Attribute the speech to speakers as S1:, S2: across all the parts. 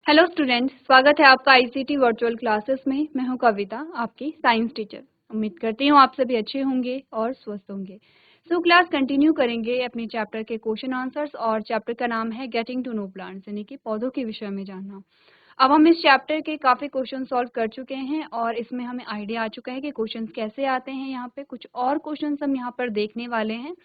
S1: Hello students, स्वागत है आपका आईसीटी वर्चुअल क्लासेस में। मैं हूं कविता, आपकी साइंस टीचर। उम्मीद करती हूं आप सभी अच्छे होंगे और स्वस्थ होंगे। क्लास कंटिन्यू करेंगे अपने चैप्टर के क्वेश्चन आंसर्स, और चैप्टर का नाम है गेटिंग टू नो प्लांट्स, यानी कि पौधों के विषय में जानना। अब हम इस चैप्टर के काफ़ी क्वेश्चन सॉल्व कर चुके हैं और इसमें हमें आइडिया आ चुका है कि क्वेश्चन कैसे आते हैं। यहाँ पे कुछ और क्वेश्चन हम यहाँ पर देखने वाले हैं।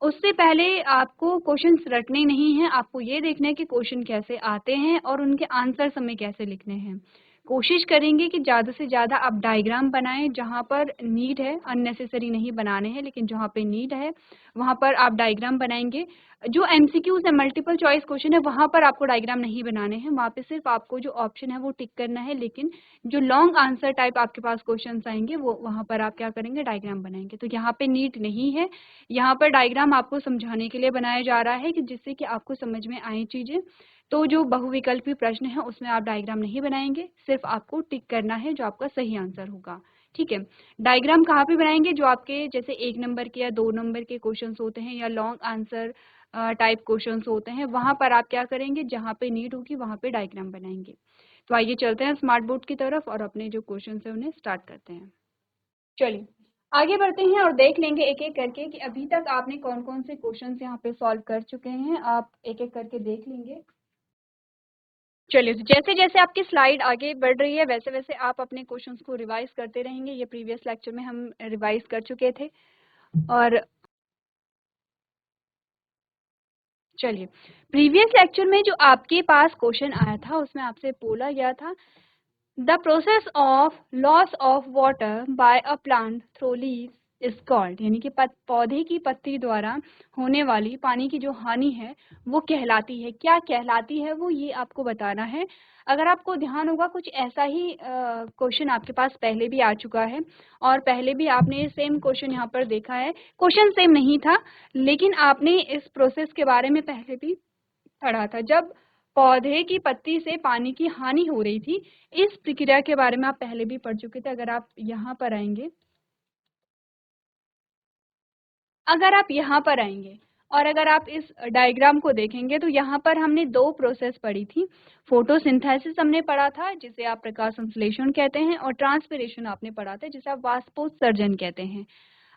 S1: उससे पहले आपको क्वेश्चंस रटने नहीं हैं, आपको ये देखना है कि क्वेश्चन कैसे आते हैं और उनके आंसर्स हमें कैसे लिखने हैं। कोशिश करेंगे कि ज़्यादा से ज़्यादा आप डायग्राम बनाएं, जहाँ पर नीड है, अननेसेसरी नहीं बनाने हैं, लेकिन जहाँ पे नीड है वहाँ पर आप डायग्राम बनाएंगे। जो एमसीक्यूज है, मल्टीपल चॉइस क्वेश्चन है, वहाँ पर आपको डायग्राम नहीं बनाने हैं, वहाँ पे सिर्फ आपको जो ऑप्शन है वो टिक करना है। लेकिन जो लॉन्ग आंसर टाइप आपके पास क्वेश्चंस आएंगे वो वहाँ पर आप क्या करेंगे, डायग्राम बनाएंगे। तो यहाँ पे नीड नहीं है, यहाँ पर डायग्राम आपको समझाने के लिए बनाया जा रहा है कि जिससे कि आपको समझ में आए चीज़ें। तो जो बहुविकल्पी प्रश्न है उसमें आप डायग्राम नहीं बनाएंगे, सिर्फ आपको टिक करना है जो आपका सही आंसर होगा। ठीक है। डायग्राम कहाँ पे बनाएंगे? जो आपके जैसे 1 नंबर के या 2 नंबर के क्वेश्चंस होते हैं या लॉन्ग आंसर टाइप क्वेश्चंस होते हैं, वहाँ पर आप क्या करेंगे, जहाँ पे नीड होगी वहाँ पे डायग्राम बनाएंगे। तो आइए चलते हैं स्मार्ट बोर्ड की तरफ और अपने जो क्वेश्चन है उन्हें स्टार्ट करते हैं। चलिए आगे बढ़ते हैं और देख लेंगे एक एक करके कि अभी तक आपने कौन कौन से क्वेश्चंस यहाँ पे सॉल्व कर चुके हैं। आप एक एक करके देख लेंगे। चलिए, तो जैसे जैसे आपकी स्लाइड आगे बढ़ रही है वैसे वैसे आप अपने क्वेश्चंस को रिवाइज करते रहेंगे। ये प्रीवियस लेक्चर में हम रिवाइज कर चुके थे। और चलिए, प्रीवियस लेक्चर में जो आपके पास क्वेश्चन आया था उसमें आपसे बोला गया था, the process of loss of water bye a plant through leaves is called, यानी कि पौधे की पत्ती द्वारा होने वाली पानी की जो हानि है वो कहलाती है। क्या कहलाती है वो, ये आपको बताना है। अगर आपको ध्यान होगा कुछ ऐसा ही क्वेश्चन आपके पास पहले भी आ चुका है और पहले भी आपने सेम क्वेश्चन यहाँ पर देखा है। क्वेश्चन सेम नहीं था, लेकिन आपने इस प्रोसेस के बारे में पहले भी पढ़ा था, जब पौधे की पत्ती से पानी की हानि हो रही थी। इस प्रक्रिया के बारे में आप पहले भी पढ़ चुके थे। अगर आप यहाँ पर आएंगे और अगर आप इस डायग्राम को देखेंगे तो यहाँ पर हमने दो प्रोसेस पढ़ी थी। फोटोसिंथेसिस हमने पढ़ा था, जिसे आप प्रकाश संश्लेषण कहते हैं, और ट्रांसपिरेशन आपने पढ़ा था, जिसे आप वाष्पोत्सर्जन कहते हैं।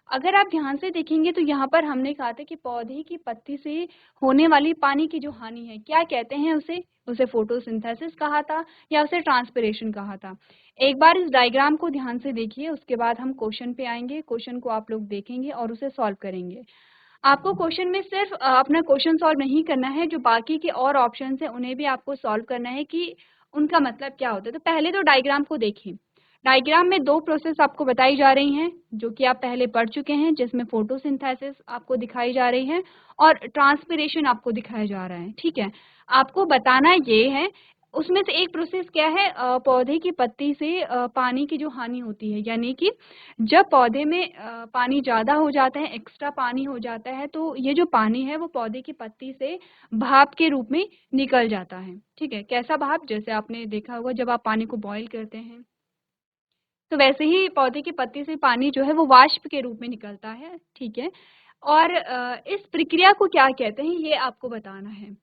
S1: अगर आप ध्यान से देखेंगे तो यहाँ पर हमने कहा था कि पौधे की पत्ती से होने वाली पानी की जो हानि है, क्या कहते हैं उसे? उसे फोटोसिंथेसिस कहा था या उसे ट्रांसपिरेशन कहा था। एक बार इस डायग्राम को ध्यान से देखिए, उसके बाद हम क्वेश्चन पे आएंगे। क्वेश्चन को आप लोग देखेंगे और उसे सॉल्व करेंगे। आपको क्वेश्चन में सिर्फ अपना क्वेश्चन सॉल्व नहीं करना है, जो बाकी के और ऑप्शंस हैं उन्हें भी आपको सॉल्व करना है कि उनका मतलब क्या होता है। तो पहले तो डायग्राम को देखिए। डायग्राम में दो प्रोसेस आपको बताई जा रही हैं जो कि आप पहले पढ़ चुके हैं, जिसमें फोटोसिंथेसिस आपको दिखाई जा रही है और ट्रांसपिरेशन आपको दिखाया जा रहा है। ठीक है, आपको बताना ये है उसमें से एक प्रोसेस क्या है, पौधे की पत्ती से पानी की जो हानि होती है, यानी कि जब पौधे में पानी ज़्यादा हो जाता है, एक्स्ट्रा पानी हो जाता है, तो ये जो पानी है वो पौधे की पत्ती से भाप के रूप में निकल जाता है। ठीक है, कैसा भाप? जैसे आपने देखा होगा जब आप पानी को बॉईल करते हैं तो वैसे ही पौधे की पत्ती से पानी जो है वो वाष्प के रूप में निकलता है। ठीक है, और इस प्रक्रिया को क्या कहते हैं ये आपको बताना है।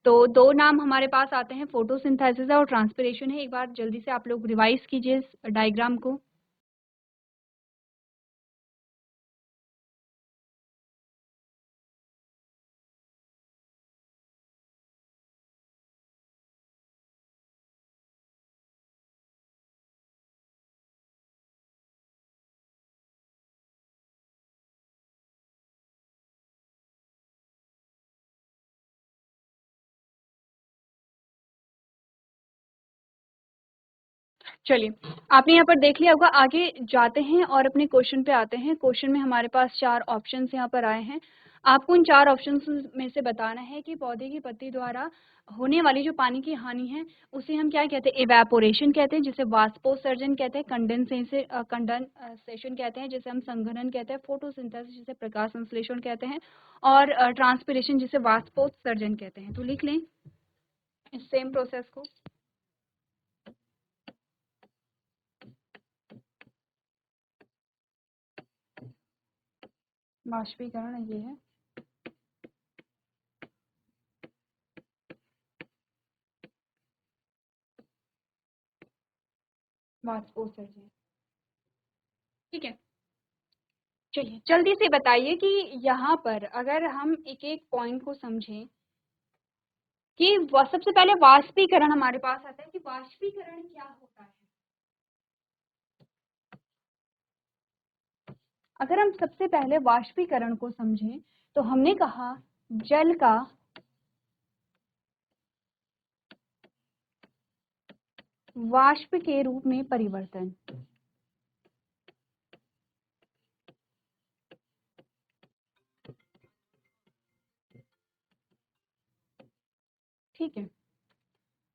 S1: तो दो नाम हमारे पास आते हैं, फोटोसिंथेसिस और ट्रांसपिरेशन है। एक बार जल्दी से आप लोग रिवाइज कीजिए इस डायग्राम को। चलिए, आपने यहाँ पर देख लिया होगा। आगे जाते हैं और अपने क्वेश्चन पे आते हैं। क्वेश्चन में हमारे पास चार ऑप्शंस यहाँ पर आए हैं। आपको उन चार ऑप्शंस में से बताना है कि पौधे की पत्ती द्वारा होने वाली जो पानी की हानि है उसे हम क्या कहते हैं? इवेपोरेशन कहते हैं, जिसे वाष्पोत्सर्जन कहते हैं। कंडेंसेशन कहते हैं, जिसे हम संघनन कहते हैं। फोटोसिंथेसिस, जिसे प्रकाश संश्लेषण कहते हैं। और ट्रांसपिरेशन, जिसे वाष्पोत्सर्जन कहते हैं। तो लिख लें इस सेम प्रोसेस को। वाष्पीकरण ये है, वाष्पोत्सर्जन। ठीक है, चलिए जल्दी से बताइए कि यहाँ पर अगर हम एक एक पॉइंट को समझें कि सबसे पहले वाष्पीकरण हमारे पास आता है कि वाष्पीकरण क्या होता है। अगर हम सबसे पहले वाष्पीकरण को समझें तो हमने कहा जल का वाष्प के रूप में परिवर्तन। ठीक है,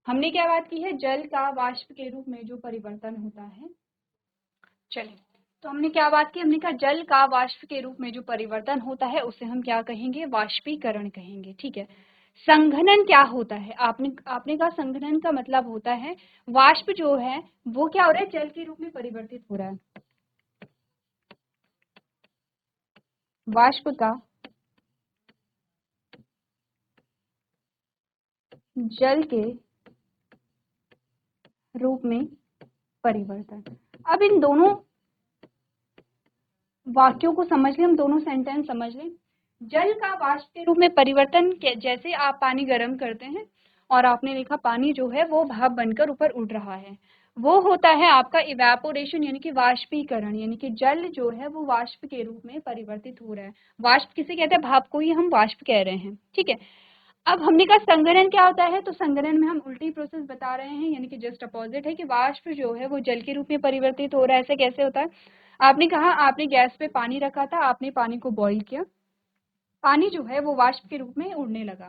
S1: हमने क्या बात की है, जल का वाष्प के रूप में जो परिवर्तन होता है। चलिए, तो हमने क्या बात की, हमने कहा जल का वाष्प के रूप में जो परिवर्तन होता है उसे हम क्या कहेंगे, वाष्पीकरण कहेंगे। ठीक है, संघनन क्या होता है, आपने कहा संघनन का मतलब होता है वाष्प जो है वो क्या हो रहा है, जल के रूप में परिवर्तित हो रहा है। वाष्प का जल के रूप में परिवर्तन। अब इन दोनों वाक्यों को समझ लें, हम दोनों सेंटेंस समझ लें। जल का वाष्प के रूप में परिवर्तन, जैसे आप पानी गर्म करते हैं और आपने देखा पानी जो है वो भाप बनकर ऊपर उड़ रहा है, वो होता है आपका इवेपोरेशन यानी कि वाष्पीकरण, यानी कि जल जो है वो वाष्प के रूप में परिवर्तित हो रहा है। वाष्प किसे कहते हैं, भाप को ही हम वाष्प कह रहे हैं। ठीक है, अब हमने कहा संघनन क्या होता है, तो संघनन में हम उल्टी प्रोसेस बता रहे हैं, यानी कि जस्ट अपोजिट है कि वाष्प जो है वो जल के रूप में परिवर्तित हो रहा है। ऐसे कैसे होता है, आपने कहा आपने गैस पे पानी रखा था, आपने पानी को बॉईल किया, पानी जो है वो वाष्प के रूप में उड़ने लगा।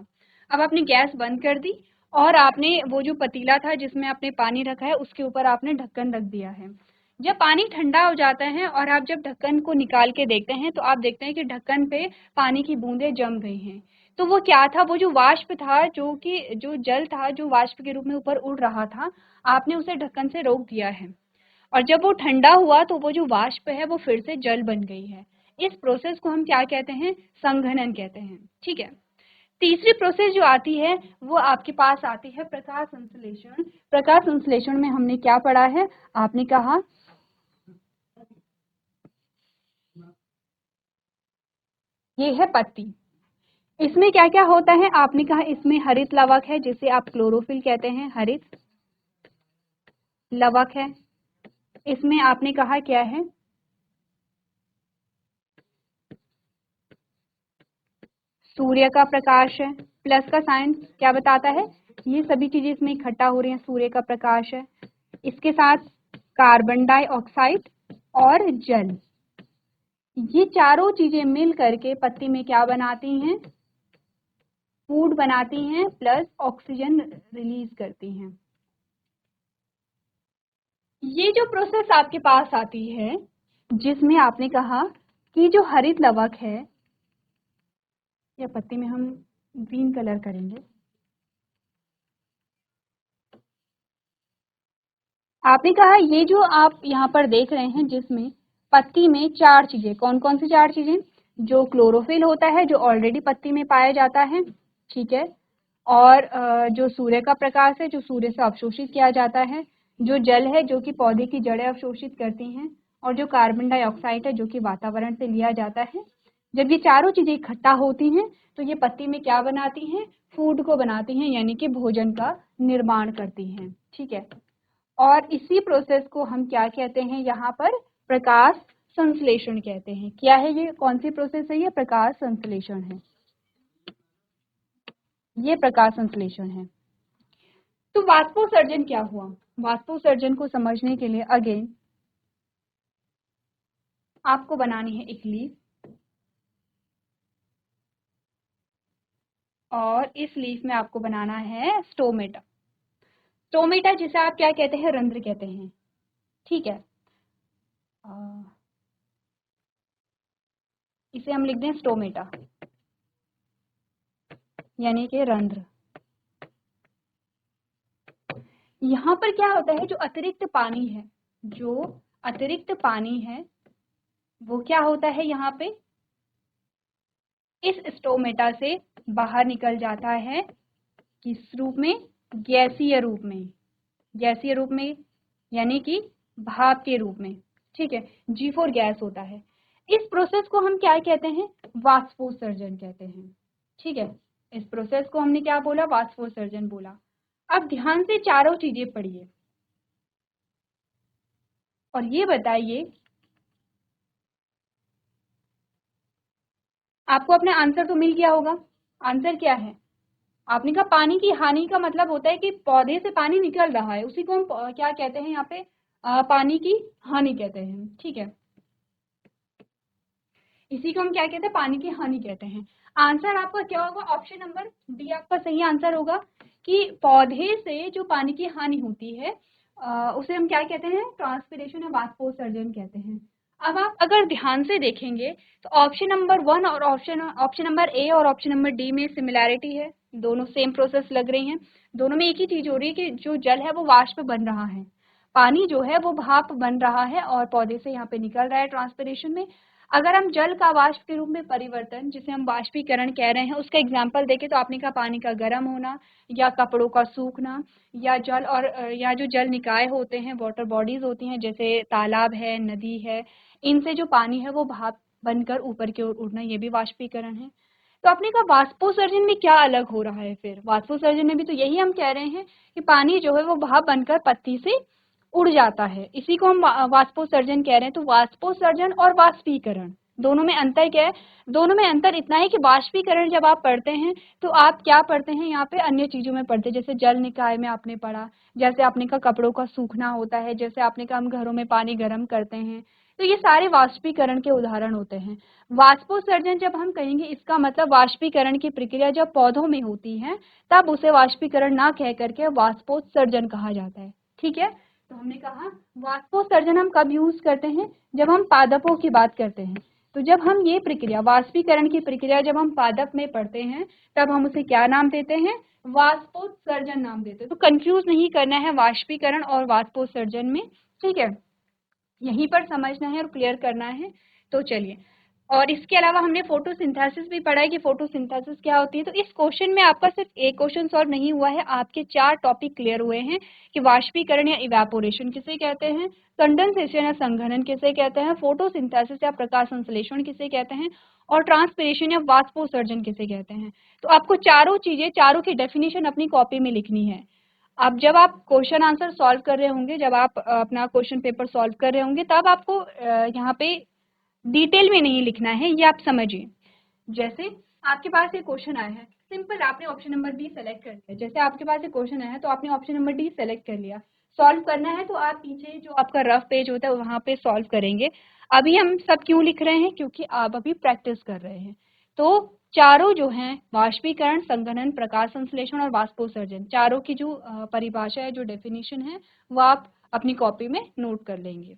S1: अब आपने गैस बंद कर दी और आपने वो जो पतीला था जिसमें आपने पानी रखा है उसके ऊपर आपने ढक्कन रख दिया है। जब पानी ठंडा हो जाता है और आप जब ढक्कन को निकाल के देखते हैं तो आप देखते हैं कि ढक्कन पे पानी की बूंदें जम गई हैं। तो वो क्या था, वो जो वाष्प था, जो कि जो जल था जो वाष्प के रूप में ऊपर उड़ रहा था, आपने उसे ढक्कन से रोक दिया है और जब वो ठंडा हुआ तो वो जो वाष्प है वो फिर से जल बन गई है। इस प्रोसेस को हम क्या कहते हैं, संघनन कहते हैं। ठीक है, तीसरी प्रोसेस जो आती है वो आपके पास आती है प्रकाश संश्लेषण। प्रकाश संश्लेषण में हमने क्या पढ़ा है, आपने कहा ये है पत्ती, इसमें क्या क्या होता है, आपने कहा इसमें हरित लवक है जिसे आप क्लोरोफिल कहते हैं, हरित लवक है। इसमें आपने कहा क्या है, सूर्य का प्रकाश है। प्लस का साइन क्या बताता है, ये सभी चीजें इसमें इकट्ठा हो रही हैं, सूर्य का प्रकाश है, इसके साथ कार्बन डाइऑक्साइड और जल, ये चारों चीजें मिल करके पत्ती में क्या बनाती हैं, फूड बनाती हैं, प्लस ऑक्सीजन रिलीज करती हैं। ये जो प्रोसेस आपके पास आती है जिसमें आपने कहा कि जो हरित लवक है, या पत्ती में हम ग्रीन कलर करेंगे, आपने कहा ये जो आप यहाँ पर देख रहे हैं जिसमें पत्ती में चार चीजें, कौन कौन सी चार चीजें, जो क्लोरोफिल होता है जो ऑलरेडी पत्ती में पाया जाता है, ठीक है, और जो सूर्य का प्रकाश है जो सूर्य से अवशोषित किया जाता है, जो जल है जो कि पौधे की जड़ें अवशोषित करती हैं, और जो कार्बन डाइऑक्साइड है जो कि वातावरण से लिया जाता है। जब ये चारों चीजें इकट्ठा होती हैं तो ये पत्ती में क्या बनाती हैं, फूड को बनाती हैं, यानी कि भोजन का निर्माण करती हैं। ठीक है, और इसी प्रोसेस को हम क्या कहते हैं, यहाँ पर प्रकाश संश्लेषण कहते हैं। क्या है ये, कौन सी प्रोसेस है, ये प्रकाश संश्लेषण है, ये प्रकाश संश्लेषण है। तो वाष्पोत्सर्जन क्या हुआ, वाष्पोत्सर्जन को समझने के लिए अगेन आपको बनानी है एक लीफ, और इस लीफ में आपको बनाना है स्टोमेटा। स्टोमेटा जिसे आप क्या कहते हैं, रंध्र कहते हैं। ठीक है, इसे हम लिख दें स्टोमेटा यानी कि रंध्र। यहाँ पर क्या होता है, जो अतिरिक्त पानी है, जो अतिरिक्त पानी है वो क्या होता है, यहाँ पे इस स्टोमेटा से बाहर निकल जाता है, किस रूप में, गैसीय रूप में, गैसीय रूप में, यानी कि भाप के रूप में, ठीक है, G4 गैस होता है। इस प्रोसेस को हम क्या कहते हैं? वाष्पोत्सर्जन कहते हैं, ठीक है। इस प्रोसेस को हमने क्या बोला? वाष्पोत्सर्जन बोला। अब ध्यान से चारों चीजें पढ़िए और ये बताइए, आपको अपना आंसर तो मिल गया होगा। आंसर क्या है? आपने कहा पानी की हानि का मतलब होता है कि पौधे से पानी निकल रहा है, उसी को हम क्या कहते हैं यहाँ पे? पानी की हानि कहते हैं, ठीक है। इसी को हम क्या कहते हैं? पानी की हानि कहते हैं। आंसर आपका क्या होगा? ऑप्शन नंबर डी आपका सही आंसर होगा कि पौधे से जो पानी की हानि होती है उसे हम क्या कहते हैं? ट्रांसपिरेशन या वाष्पोत्सर्जन कहते हैं। अब आप अगर ध्यान से देखेंगे तो ऑप्शन नंबर वन और ऑप्शन ऑप्शन नंबर ए और ऑप्शन नंबर डी में सिमिलैरिटी है, दोनों सेम प्रोसेस लग रही हैं। दोनों में एक ही चीज हो रही है कि जो जल है वो वाष्प बन रहा है, पानी जो है वो भाप बन रहा है और पौधे से यहाँ पे निकल रहा है ट्रांसपिरेशन में। अगर हम जल का वाष्प के रूप में परिवर्तन, जिसे हम वाष्पीकरण कह रहे हैं, उसका एग्जाम्पल देखें तो आपने कहा पानी का गर्म होना या कपड़ों का सूखना, या जल और या जो जल निकाय होते हैं, वाटर बॉडीज होती हैं जैसे तालाब है, नदी है, इनसे जो पानी है वो भाप बनकर ऊपर की ओर उड़ना, ये भी वाष्पीकरण है। तो आपने कहा वाष्पोत्सर्जन में क्या अलग हो रहा है? फिर वाष्पोत्सर्जन में भी तो यही हम कह रहे हैं कि पानी जो है वो भाप बनकर पत्ती से उड़ जाता है, इसी को हम वाष्पोत्सर्जन कह रहे हैं। तो वाष्पोत्सर्जन और वाष्पीकरण दोनों में अंतर क्या है? दोनों में अंतर इतना है कि वाष्पीकरण जब आप पढ़ते हैं तो आप क्या पढ़ते हैं? यहाँ पे अन्य चीजों में पढ़ते हैं, जैसे जल निकाय में आपने पढ़ा, जैसे आपने कहा कपड़ों का सूखना होता है, जैसे आपने कहा हम घरों में पानी गर्म करते हैं। तो ये सारे वाष्पीकरण के उदाहरण होते हैं। वाष्पोत्सर्जन जब हम कहेंगे, इसका मतलब वाष्पीकरण की प्रक्रिया जब पौधों में होती है तब उसे वाष्पीकरण ना कह करके वाष्पोत्सर्जन कहा जाता है, ठीक है। तो हमने कहा वाष्पोत्सर्जन हम कब यूज करते हैं? जब हम पादपों की बात करते हैं। तो जब हम ये प्रक्रिया, वाष्पीकरण की प्रक्रिया जब हम पादप में पढ़ते हैं तब हम उसे क्या नाम देते हैं? वाष्पोत्सर्जन नाम देते हैं। तो कंफ्यूज नहीं करना है वाष्पीकरण और वाष्पोत्सर्जन में, ठीक है। यहीं पर समझना है और क्लियर करना है। तो चलिए, और इसके अलावा हमने फोटोसिंथेसिस भी पढ़ा है कि फोटोसिंथेसिस क्या होती है। तो इस क्वेश्चन में आपका सिर्फ एक क्वेश्चन सॉल्व नहीं हुआ है, आपके 4 टॉपिक क्लियर हुए हैं कि वाष्पीकरण या इवेपोरेशन किसे कहते हैं, कंडेंसेशन या संघनन किसे कहते हैं, फोटोसिंथेसिस या प्रकाश संश्लेषण किसे कहते हैं, और ट्रांसपिरेशन या वाष्पोत्सर्जन किसे कहते हैं। तो आपको चारों चीजें, चारों की डेफिनेशन अपनी कॉपी में लिखनी है। अब जब आप क्वेश्चन आंसर सॉल्व कर रहे होंगे, जब आप अपना क्वेश्चन पेपर सॉल्व कर रहे होंगे, तब आपको यहाँ पे डिटेल में नहीं लिखना है, ये आप समझिए। जैसे आपके पास एक क्वेश्चन आया है, सिंपल, आपने ऑप्शन नंबर डी सेलेक्ट कर लिया। जैसे आपके पास एक क्वेश्चन आया है तो आपने ऑप्शन नंबर डी सेलेक्ट कर लिया। सॉल्व करना है तो आप पीछे जो आपका रफ पेज होता है वहां पे सॉल्व करेंगे। अभी हम सब क्यों लिख रहे हैं? क्योंकि आप अभी प्रैक्टिस कर रहे हैं। तो चारों जो हैं, वाष्पीकरण, संघनन, प्रकाश संश्लेषण और वाष्पोत्सर्जन, चारों की जो परिभाषा है, जो डेफिनेशन है, वो आप अपनी कॉपी में नोट कर लेंगे।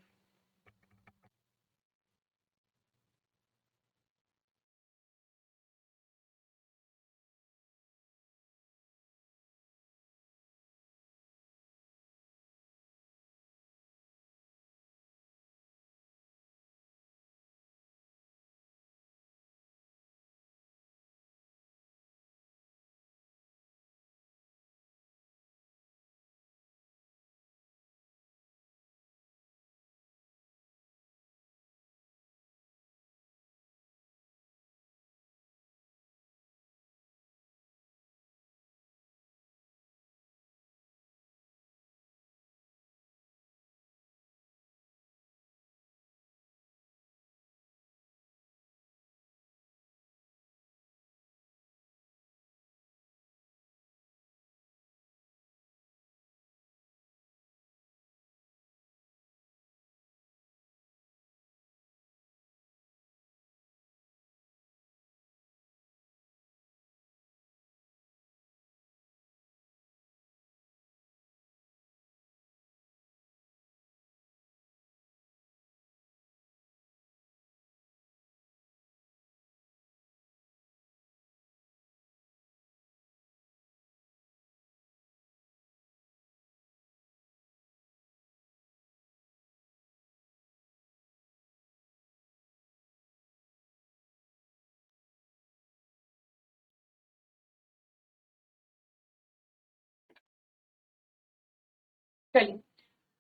S1: चलिए,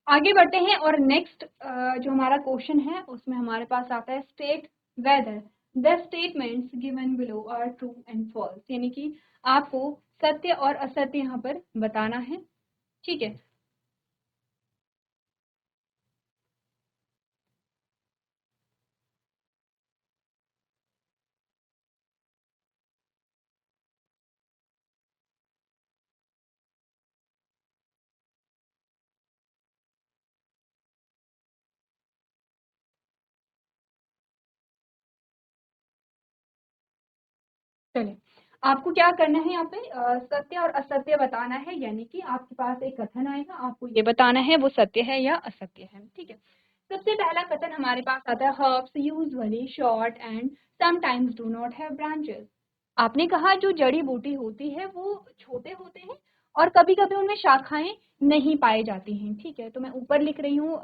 S1: आगे बढ़ते हैं और नेक्स्ट जो हमारा क्वेश्चन है उसमें हमारे पास आता है state whether the statements given below are true and false, यानी कि आपको सत्य और असत्य यहाँ पर बताना है। ठीक है, चलिए आपको क्या करना है यहाँ पे सत्य और असत्य बताना है, यानी कि आपके पास एक कथन आएगा, आपको ये बताना है वो सत्य है या असत्य है। ठीक है, सबसे पहला कथन हमारे पास आता है herbs usually short and sometimes do not have branches. आपने कहा जो जड़ी बूटी होती है वो छोटे होते हैं और कभी कभी उनमें शाखाएं नहीं पाई जाती हैं। ठीक है, तो मैं ऊपर लिख रही हूँ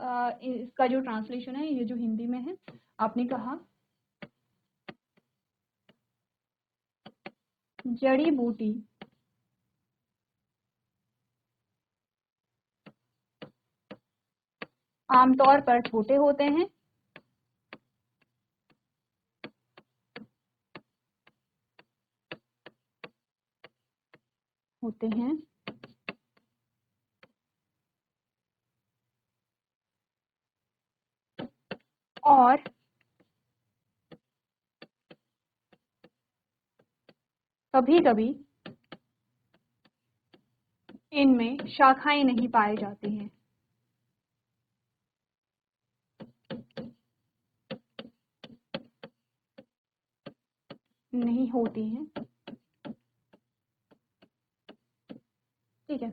S1: इसका जो ट्रांसलेशन है, ये जो हिंदी में है, आपने कहा जड़ी बूटी आमतौर पर छोटे होते हैं होते हैं और कभी कभी इनमें शाखाएं नहीं पाई जाती हैं, नहीं होती हैं। ठीक है,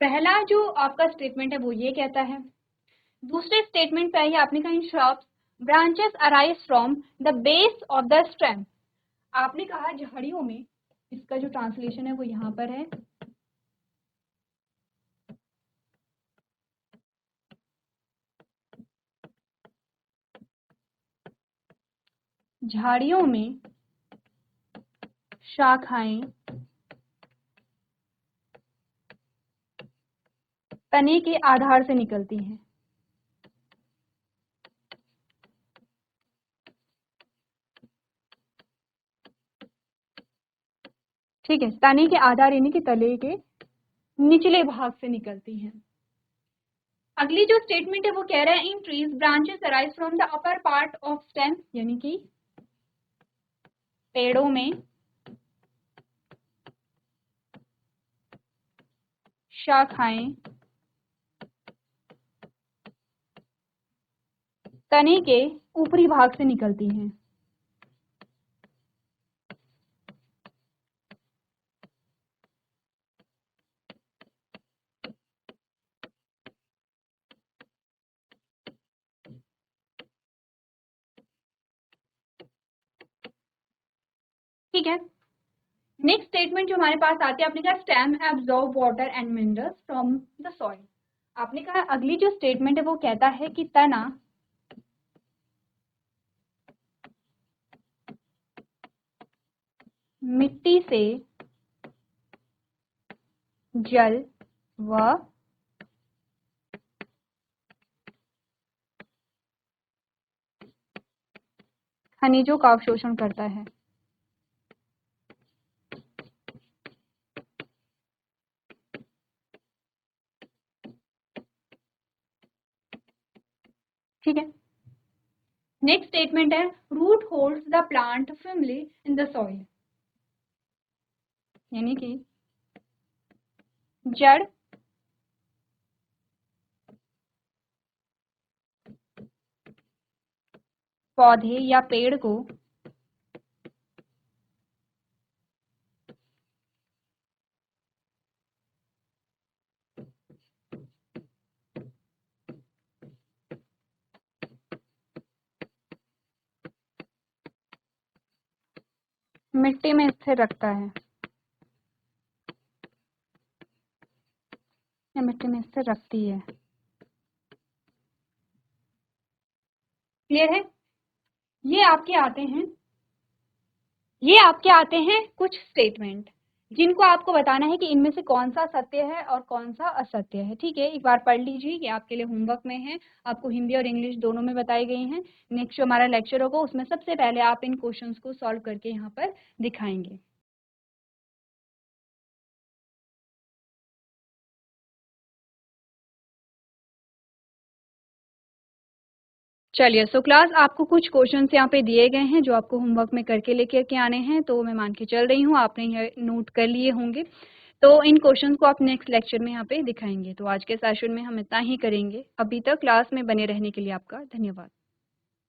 S1: पहला जो आपका स्टेटमेंट है वो ये कहता है। दूसरे स्टेटमेंट पे आइए, आपने कहा in shrubs branches arise from the base of the stem. आपने कहा झाड़ियों में, इसका जो ट्रांसलेशन है वो यहाँ पर है, झाड़ियों में शाखाएं तने के आधार से निकलती हैं। ठीक है, तने के आधार यानी कि तले के निचले भाग से निकलती हैं। अगली जो स्टेटमेंट है वो कह रहा है in trees branches arise from the upper part of stem, यानी कि पेड़ों में शाखाएं तने के ऊपरी भाग से निकलती हैं। ठीक है, नेक्स्ट स्टेटमेंट जो हमारे पास आती है, आपने कहा stem absorb water and minerals from the soil. आपने कहा अगली जो स्टेटमेंट है वो कहता है कि तना मिट्टी से जल व खनिजों का अवशोषण करता है। ठीक है, नेक्स्ट स्टेटमेंट है root holds the plant firmly in the soil, यानी कि जड़ पौधे या पेड़ को मिट्टी में स्थिर रखता है, या मिट्टी में स्थिर रखती है। क्लियर है? ये आपके आते हैं, ये आपके आते हैं कुछ स्टेटमेंट। जिनको आपको बताना है कि इनमें से कौन-सा सत्य है और कौन-सा असत्य है, ठीक है? एक बार पढ़ लीजिए, ये आपके लिए होमवर्क में है। आपको हिंदी और इंग्लिश दोनों में बताई गई हैं। नेक्स्ट जो हमारा लेक्चर होगा उसमें सबसे पहले आप इन क्वेश्चंस को सॉल्व करके यहाँ पर दिखाएँगे। चलिए, सो क्लास आपको कुछ क्वेश्चंस यहाँ पे दिए गए हैं जो आपको होमवर्क में करके लेकर के आने हैं, तो मैं मान के चल रही हूँ आपने ये नोट कर लिए होंगे। तो इन क्वेश्चंस को आप नेक्स्ट लेक्चर में यहाँ पे दिखाएँगे। तो आज के सेशन में हम इतना ही करेंगे। अभी तक क्लास में बने रहने के लिए आपका धन्यवाद।